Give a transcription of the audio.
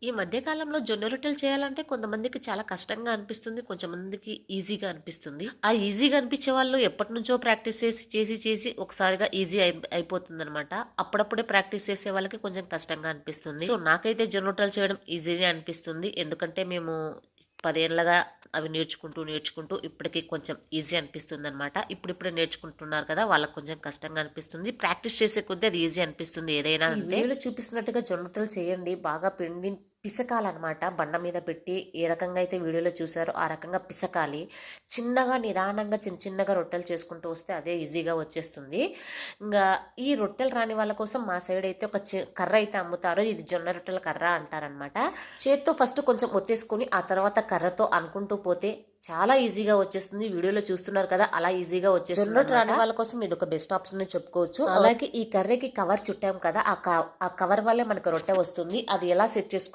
ఈ మధ్య కాలంలో జొన్న రొట్టెలు చేయాలంటే కొంతమందికి చాలా కష్టంగా అనిపిస్తుంది. కొంచెంమందికి ఈజీగా అనిపిస్తుంది. ఆ ఈజీగా అనిపించే వాళ్ళు ఎప్పటినుంచో ప్రాక్టీస్ చేసి ఒకసారిగా ఈజీ అయిపోతుందనమాట. అప్పుడప్పుడే ప్రాక్టీస్ చేసే వాళ్ళకి కొంచెం కష్టంగా అనిపిస్తుంది. సో నాకైతే జొన్న రొట్టెలు చేయడం ఈజీగా అనిపిస్తుంది. ఎందుకంటే మేము 10 ఏళ్ళగా అవి నేర్చుకుంటూ ఇప్పటికి కొంచెం ఈజీ అనిపిస్తుంది అనమాట. ఇప్పుడిప్పుడే నేర్చుకుంటున్నారు కదా, వాళ్ళకి కొంచెం కష్టంగా అనిపిస్తుంది. ప్రాక్టీస్ చేసే కొద్దీ అది ఈజీ అనిపిస్తుంది ఏదైనా. వీడియోలో చూపిస్తున్నట్టుగా జొన్న రొట్టెలు చేయండి. బాగా పిండి పిసకాలన్నమాట. బండ మీద పెట్టి ఏ రకంగా అయితే వీడియోలో చూసారో ఆ రకంగా పిసకాలి. చిన్నగా నిదానంగా చిన్నగా రొట్టెలు చేసుకుంటూ వస్తే అదే ఈజీగా వచ్చేస్తుంది. ఇంకా ఈ రొట్టెలు రాని వాళ్ళ కోసం మా సైడ్ అయితే ఒక కర్ర అయితే అమ్ముతారు. ఇది జొన్న రొట్టెల కర్ర అంటారనమాట. చేత్తో ఫస్ట్ కొంచెం ఒత్తేసుకుని ఆ తర్వాత కర్రతో అనుకుంటూ పోతే చాలా ఈజీగా వచ్చేస్తుంది. వీడియోలో చూస్తున్నారు కదా, అలా ఈజీగా వచ్చేస్తుంది. జొన్న రొట్టె రాని వాళ్ళ కోసం ఇది ఒక బెస్ట్ ఆప్షన్ అని చెప్పుకోవచ్చు. అలాగే ఈ కర్రీకి కవర్ చుట్టాం కదా, ఆ కవర్ వల్లే మనకు రొట్టె వస్తుంది. అది ఎలా సెట్ చేసుకో